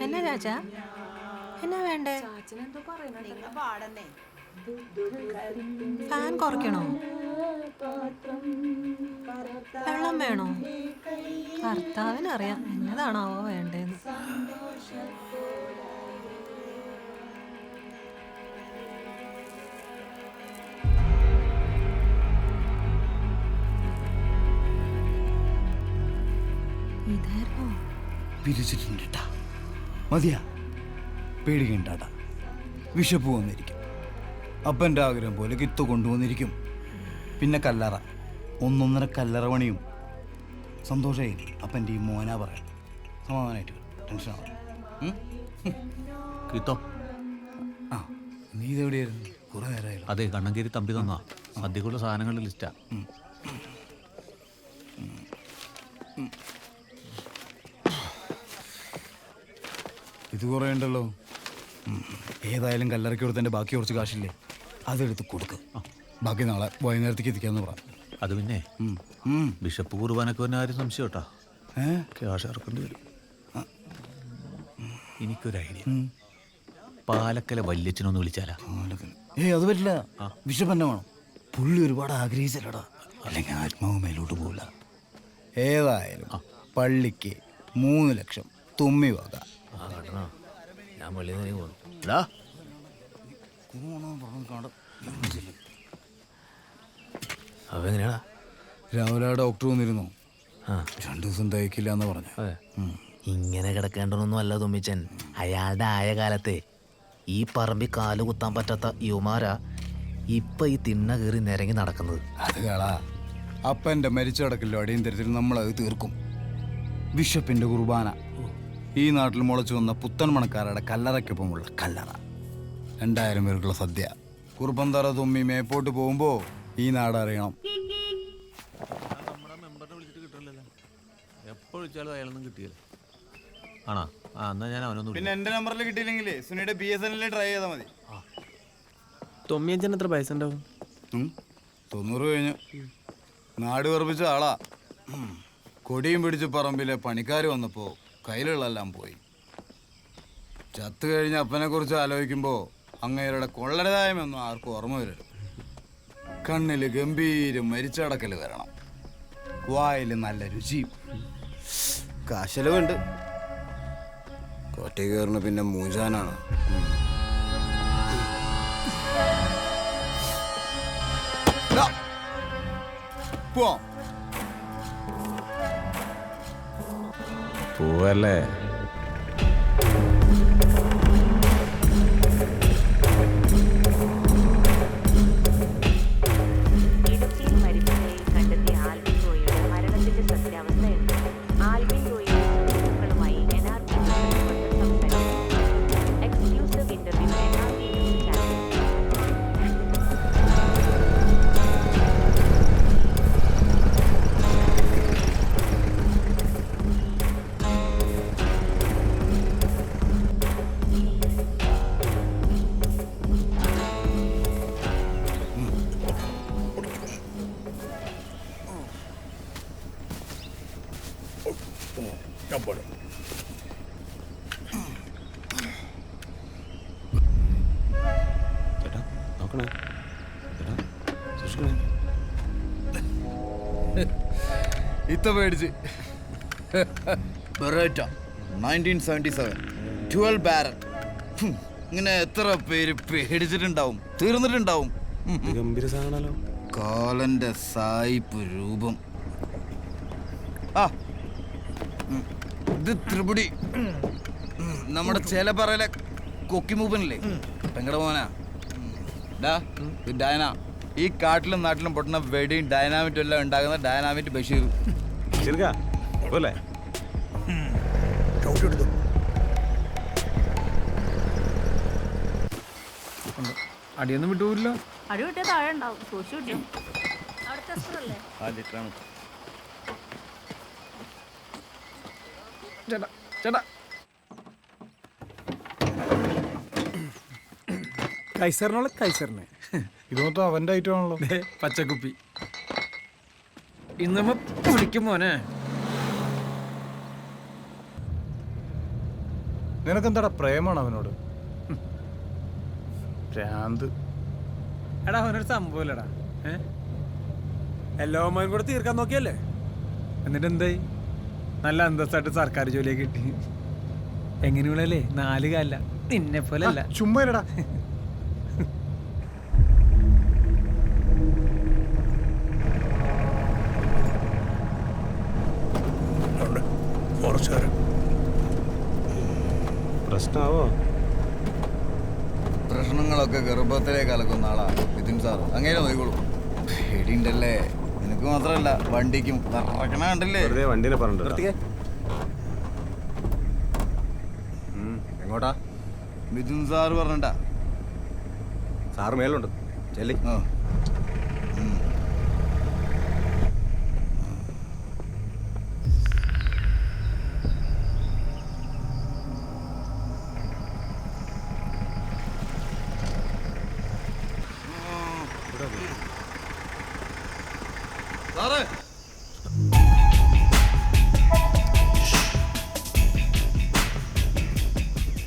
എന്നാ ചാച്ചാ, എന്നാ വേണ്ടേ? ഫാൻ കുറയ്ക്കണോ? വെള്ളം വേണോ? കർത്താവിനറിയാം എന്നതാണാവോ വേണ്ടേന്ന്. ഇതായിരുന്നോ? പിരിച്ചിട്ടുണ്ട്. മതിയാ, പേടിക്കണ്ടാ. വിശപ്പ് വന്നിരിക്കും. അപ്പൻ്റെ ആഗ്രഹം പോലെ കിത്ത് കൊണ്ടുവന്നിരിക്കും. പിന്നെ കല്ലറ, 1.5 കല്ലറ പണിയും. സന്തോഷമായി അപ്പൻ്റെ ഈ മോനാ പറയാം. സമാധാനമായിട്ട് ടെൻഷനാണ്. കിട്ടോ? ആ, നീ ഇതെവിടെയായിരുന്നു? കുറേ നേരമായല്ലോ. അതെ, കണ്ണങ്കേരി തമ്പി തന്നാ സദ്യക്കുള്ള സാധനങ്ങളുടെ ലിസ്റ്റാ. ഇത് കുറേ ഉണ്ടല്ലോ. ഏതായാലും കല്ലറയ്ക്ക് കൊടുത്തതിൻ്റെ ബാക്കി കുറച്ച് കാശില്ലേ, അതെടുത്ത് കൊടുക്ക്. ബാക്കി നാളെ വൈകുന്നേരത്തേക്ക് എത്തിക്കാമെന്ന് പറ. അത് പിന്നെ ബിഷപ്പ് കുർബാനൊക്കെ വന്ന കാര്യം സംശയം കേട്ടോ. ക്യാഷ് ഇറക്കേണ്ടി വരും. എനിക്കൊരു ഐഡിയ. പാലക്കല വല്യച്ഛനൊന്ന് വിളിച്ചാലാ? അത് പറ്റില്ല. ബിഷപ്പ് തന്നെ വേണം. പുള്ളി ഒരുപാട് ആഗ്രഹിച്ചല്ലടാ, അല്ലെങ്കിൽ ആത്മാവ് മേലോട്ട് പോകില്ല. ഏതായാലും പള്ളിക്ക് 3 ലക്ഷം തുമ്മി വക. ഞാൻ പള്ളി പോകുന്നു. അവ എങ്ങനെയാടാ? രാവിലെ ഡോക്ടർ വന്നിരുന്നു. 2 ദിവസം തയ്ക്കില്ല എന്ന് പറഞ്ഞു. ഇങ്ങനെ കിടക്കേണ്ടതൊന്നും അല്ല തുമ്മിച്ചൻ. അയാളുടെ ആയ കാലത്തെ ഈ പറമ്പിൽ കാല് കുത്താൻ പറ്റാത്ത യുമാരാ ഇപ്പൊ ഈ തിണ്ണ കയറി നിരങ്ങി നടക്കുന്നത്. അത് കളാ, അപ്പൻ്റെ മരിച്ചടക്കല്ലോ അടിയന്തരത്തിൽ നമ്മളത് തീർക്കും. ബിഷപ്പിന്റെ കുർബാന, ഈ നാട്ടിൽ മുളച്ചു വന്ന പുത്തൻ മണക്കാരുടെ കല്ലറയ്ക്കൊപ്പമുള്ള കല്ലറ, 2000 പേർക്കുള്ള സദ്യ, കുറുപ്പന്തറ തുമ്മി മേപ്പോട്ട് പോകുമ്പോ ഈ നാട് അറിയണം. നമ്മുടെ മെമ്പറിനെ വിളിച്ചിട്ട് കിട്ടില്ലല്ലോ. എപ്പോൾ വിളിച്ചാലും അയാളൊന്നും കിട്ടിയില്ല. ആണോ? എന്നാ ഞാൻ അവനൊന്നും. പിന്നെ എന്റെ നമ്പറിൽ കിട്ടിയില്ലെങ്കിൽ സുനിയുടെ BSNL ട്രൈ ചെയ്താൽ മതി. തൊമ്മിയഞ്ചൻ എത്ര പൈസ ഉണ്ടാവും? 90 കഴിഞ്ഞു. നാട് വെറുപ്പിച്ച ആളാ. കൊടിയും പിടിച്ച് പറമ്പിലെ പണിക്കാർ വന്നപ്പോ കയ്യിലുള്ളെല്ലാം പോയി. ചത്തു കഴിഞ്ഞ അപ്പനെ കുറിച്ച് ആലോചിക്കുമ്പോ അങ്ങേരുടെ കൊള്ളരുതായ്മയൊന്നും ആർക്കും ഓർമ്മ വരും. കണ്ണില് ഗംഭീരം മരിച്ചടക്കല് വരണം, വായില് നല്ല രുചിയും. കാശലവുണ്ട്. കോട്ട കയറുന്ന പിന്നെ മൂഞ്ചാനാണ്. പോവല്ലേ? ഇത്ത പേടിച്ച് 1977 12 ബാരൽ. ഇങ്ങനെ എത്ര പേര് പേടിച്ചിട്ടുണ്ടാവും, തീർന്നിട്ടുണ്ടാവും. ഗംഭീര സാധനല്ലോ. കാലന്റെ സായിപ്പ് രൂപം. ഇത് ത്രിപുടി, നമ്മുടെ ചേലപ്പറയിലെ കൊക്കിമൂപ്പനില്ലേ, പെങ്ങടെ മോനാ. ഡയന. ഈ കാട്ടിലും നാട്ടിലും പൊട്ടുന്ന വെടിയും ഡൈനാമിറ്റും എല്ലാം ഉണ്ടാകുന്ന ഡൈനാമിറ്റ് ബഷീർ. പോലെ അടിയൊന്നും വിട്ടുപോയില്ലോ. അടി വിട്ടിയ താഴെ ഉണ്ടാവും, സൂക്ഷിച്ചു കിട്ടും. ചേട്ടാ ചേട്ടാ, കൈസറിനോളെ കൈസറിനെ. ഇത് മൊത്തം അവൻ്റെ ഐറ്റം ആണല്ലോ. പച്ചക്കുപ്പി. ഇന്നമ്മ വിളിക്കും മോനെ. നിനക്കെന്താടാ പ്രേമാണ് അവനോട്? ഭ്രാന്ത്. എടാ അവനൊരു സംഭവമില്ലടാ. എല്ലാവന്മാരും കൂടെ തീർക്കാൻ നോക്കിയല്ലേ? എന്നിട്ട് എന്തായി? നല്ല അന്തസ്സായിട്ട് സർക്കാർ ജോലിയൊക്കെ കിട്ടി. എങ്ങനെയുള്ളല്ലേ? 4 കാലില്ല, നിന്നെ പോലെ അല്ല. ചുമ്മാ ഇല്ലടാ. പ്രശ്നമാവോ? പ്രശ്നങ്ങളൊക്കെ ഗർഭത്തിലേക്ക് കലക്കുന്ന ആളാ നിതിൻ സാർ. അങ്ങനെ നോക്കിക്കോളൂ. പേടിയുണ്ടല്ലേ? നിനക്ക് മാത്രമല്ല വണ്ടിക്കും കറക്കണ കണ്ടില്ലേ? വണ്ടിനെ പറഞ്ഞു. എങ്ങോട്ടാ? മിഥുൻ സാർ പറഞ്ഞിട്ടാ. സാറ് മേലുണ്ട്. ചെല്ലി. സാറേ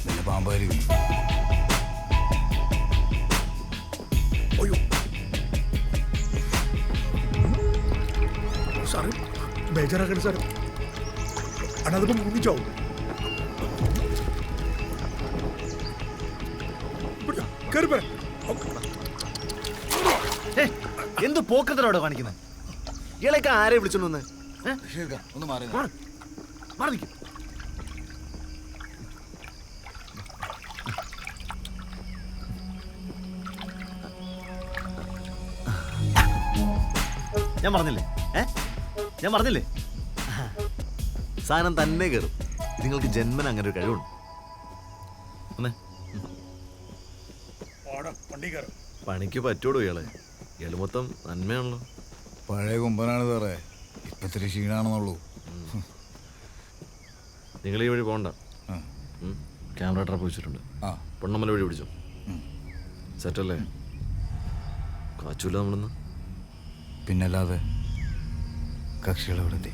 വല്ല പാമ്പായിരിക്കും. Sir ബേജാറാക്കണ്ട sir. അനതിപ്പം മുങ്ങിച്ചാവും. എന്ത് പോക്കത്തിനോടെ കാണിക്കുന്നത്? ഇയാളൊക്കെ ആരെ വിളിച്ചോണ്ട് വന്ന്? ഒന്ന് മാറി മാറി നിൽക്കും. ഞാൻ പറഞ്ഞില്ലേ? ഞാൻ പറഞ്ഞില്ലേ? സാധനം തന്നെ കയറും. നിങ്ങൾക്ക് ജന്മന അങ്ങനെ ഒരു കഴിവുണ്ട്. പണിക്ക് പറ്റൂടോ ഇയാളെ? ഇയാള് മൊത്തം നന്മയാണല്ലോ. പഴയ കൊമ്പനാണ് സാറേ. ഇപ്പൊ ഇത്തിരി ക്ഷീണാണെന്നുള്ളൂ. നിങ്ങൾ ഈ വഴി പോകണ്ട. ക്യാമറ ട്രാപ്പ് വെച്ചിട്ടുണ്ട്. പൊണ്ണമ്മല വഴി പിടിച്ചോ. സെറ്റല്ലേ? കാച്ചൂല നമ്മളിന്ന്. പിന്നല്ലാതെ കക്ഷികളെവിടെ എത്തി?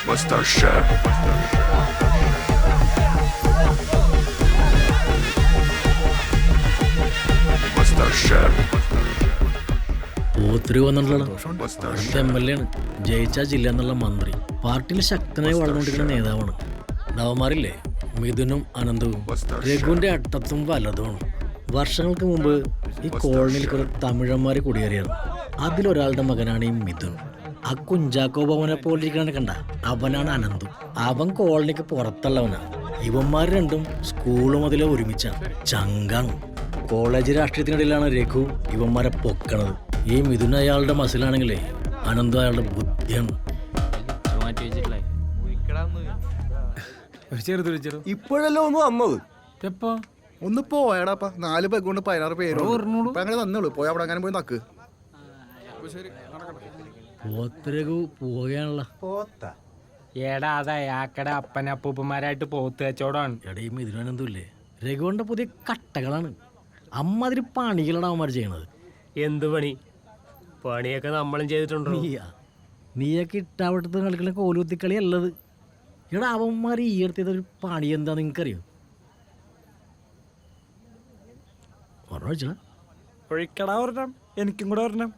Mustard Chef. Mustard Chef. ഒത്തിരി വന്നിട്ടുള്ള MLA ആണ്. ജയിച്ച ജില്ല എന്നുള്ള മന്ത്രി. പാർട്ടിയിൽ ശക്തനായി വളർന്നുകൊണ്ടിരിക്കുന്ന നേതാവാണ്. നവമാരില്ലേ? മിഥുനും അനന്തവും രഘുവിന്റെ അട്ടത്തും വലതുമാണ്. വർഷങ്ങൾക്ക് മുമ്പ് ഈ കോളനിയിൽ കുറെ തമിഴന്മാര് കുടിയേറിയാണ്. അതിലൊരാളുടെ മകനാണ് ഈ മിഥുൻ. ആ കുഞ്ചാക്കോ ഭവനെ പോലിരിക്കണ കണ്ട അവനാണ് അനന്തു. അവൻ കോളനിക്ക് പുറത്തുള്ളവനാ. ഇവന്മാർ രണ്ടും സ്കൂളും അതിലെ ഒരുമിച്ചാണ്. ചങ്കാണ്. കോളേജ് രാഷ്ട്രീയത്തിനിടയിലാണ് രഘു ഇവന്മാരെ പൊക്കണത്. ഈ മിഥുൻ അയാളുടെ മസിലാണെങ്കിലേ അനന്തു അയാളുടെ ബുദ്ധിയാണ്. ഇപ്പോഴല്ലോ ഒന്ന് വന്നത്. എപ്പോ ഒന്ന് പോയടാപ്പാ. 4 പേക്ക് കൊണ്ട് 16 പേര് അങ്ങനെ തന്നോളൂ. പോയി അവിടെ അങ്ങനെ പോയി നക്ക്. പോത്ത് പോവുകയാണല്ലോ. ഏടാ അതാക്കടെ അപ്പൻ അപ്പൂപ്പന്മാരായിട്ട് പോത്ത് കച്ചവടമാണ്. എടാ ഈ മിഥുനന്തുല്ലേ രഘുവിന്റെ പുതിയ കട്ടകളാണ്. അമ്മാതിരി പണികളാണ് അവന്മാർ ചെയ്യണത്. എന്ത് പണി? പണിയൊക്കെ നമ്മളും ചെയ്തിട്ടുണ്ടോ? നീയൊക്കെ ഇട്ടാവട്ടത്ത് കളിക്കുന്ന കോലുകുത്തിക്കളി അല്ലത്. എടാ അവന്മാർ ഈ അടുത്തതൊരു പണി എന്താ നിങ്ങൾക്കറിയോ? പറഞ്ഞ ഒഴിക്കടാ ഒരെണ്ണം, എനിക്കും കൂടെ ഒരെണ്ണം.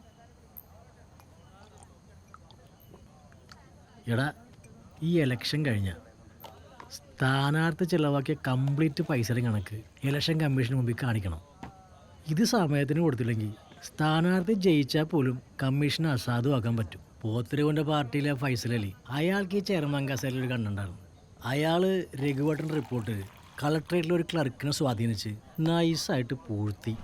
എടാ ഈ ഇലക്ഷൻ കഴിഞ്ഞ സ്ഥാനാർത്ഥി ചിലവാക്കിയ കംപ്ലീറ്റ് പൈസയുടെ കണക്ക് ഇലക്ഷൻ കമ്മീഷന് മുമ്പിൽ കാണിക്കണം. ഇത് സമയത്തിന് കൊടുത്തില്ലെങ്കിൽ സ്ഥാനാർത്ഥി ജയിച്ചാൽ പോലും കമ്മീഷന് അസാധുവാക്കാൻ പറ്റും. പോത്തിരവൻ്റെ പാർട്ടിയിലെ ഫൈസലലി അയാൾക്ക് ഈ ചെയർമാൻ കസേരയിൽ ഒരു കണ്ണുണ്ടായിരുന്നു. അയാൾ രഘുവട്ടൻ റിപ്പോർട്ട് കളക്ടറേറ്റിൽ ഒരു ക്ലർക്കിനെ സ്വാധീനിച്ച് നൈസായിട്ട് പൂഴ്ത്തി.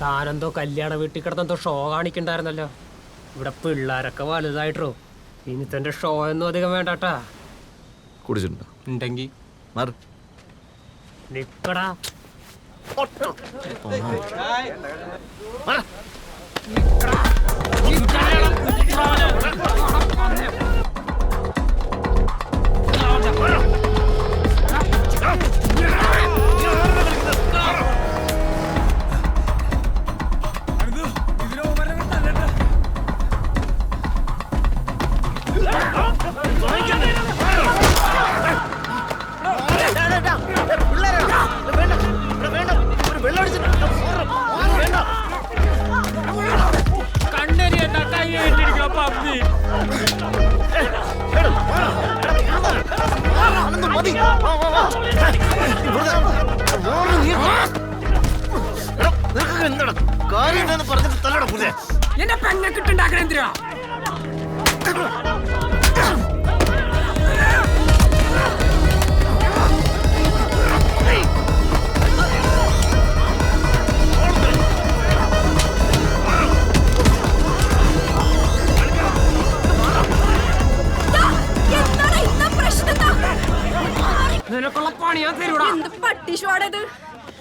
താനെന്തോ കല്യാണ വീട്ടിൽ കിടന്നെന്തോ ഷോ കാണിക്കണ്ടായിരുന്നല്ലോ. ഇവിടെ പിള്ളേരൊക്കെ വലുതായിട്ടോ. ഇനി തന്റെ ഷോ ഒന്നും അധികം വേണ്ടാട്ടാ. കുടിച്ചിട്ടുണ്ടോ? ഉണ്ടെങ്കി മാറി. നിക്കടാ. എന്റെ പെണ്ണെ കിട്ടുണ്ടാക്കണ എന്തിനാ? നിനക്കുള്ള പണി ഞാൻ തരൂടാ. എന്ത് പട്ടിഷ്വാടത്?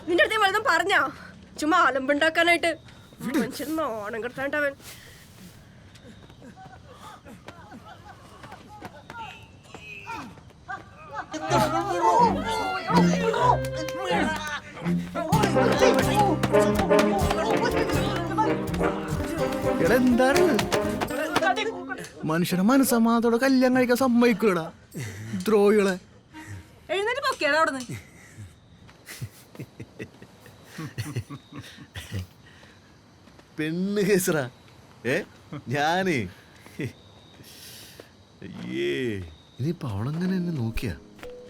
നിന്റെ അടുത്ത് വലുതും പറഞ്ഞാ ചുമ്മാ അലമ്പുണ്ടാക്കാനായിട്ട് മനുഷ്യൻ നോണം കെടുത്താണ്ടവൻ. എടാ എന്താണ് മനുഷ്യനെ മനസ്സമാതോടെ കല്യാണം കഴിക്കാൻ സമ്മതിക്കൂടാ ദ്രോഹികളെ. എഴുന്നേറ്റ് പൊക്കിയാടാ അവിടുന്ന്. പെണ്ണ് കേസറാ. ഞാനേ അയ്യേ ഇനിയിപ്പോ അവളെങ്ങനെ എന്നെ നോക്കിയാ?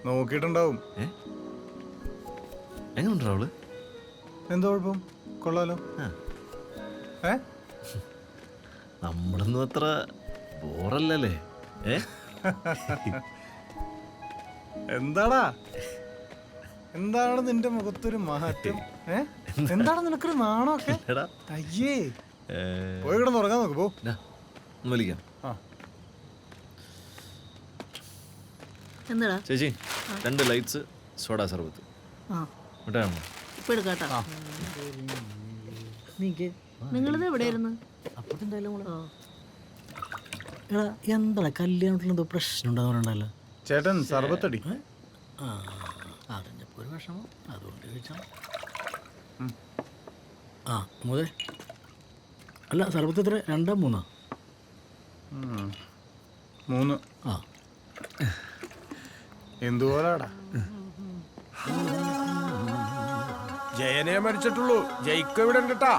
നോക്കിയിട്ടുണ്ടാവും. എങ്ങനെയുണ്ടോ അവള്? എന്താ കുഴപ്പം? കൊള്ളാലോ. നമ്മളൊന്നും അത്ര ബോറല്ലല്ലേ? എന്താടാ, എന്താണ് നിന്റെ മുഖത്തൊരു മാറ്റം? എന്താണ് നിനക്കൊരു നാണമൊക്കെ? അയ്യേ, പോയി കിടന്ന് ഉറങ്ങാൻ നോക്ക്. പോ. വിളിക്കാം. എന്താടാ ചേച്ചി 2 ലൈറ്റ്സ് സോഡാ സർബത്ത്. നിങ്ങളിത് എവിടെയായിരുന്നു? എന്താ കല്യാണത്തിൽ എന്തോ പ്രശ്നം ഉണ്ടാകാറുണ്ടല്ലോ. ചേട്ടൻ സർബത്തടി. അതിൻ്റെ ഒരു വിഷമം അതുകൊണ്ട് ചോദിച്ചാൽ. മുതൽ അല്ല സർബത്ത് എത്ര? 2 3? 3. എന്തുപോലാടാ? ജയനെ മരിച്ചിട്ടുള്ളൂ, ജയിക്ക് ഇവിടെ ഉണ്ട് കേട്ടാ.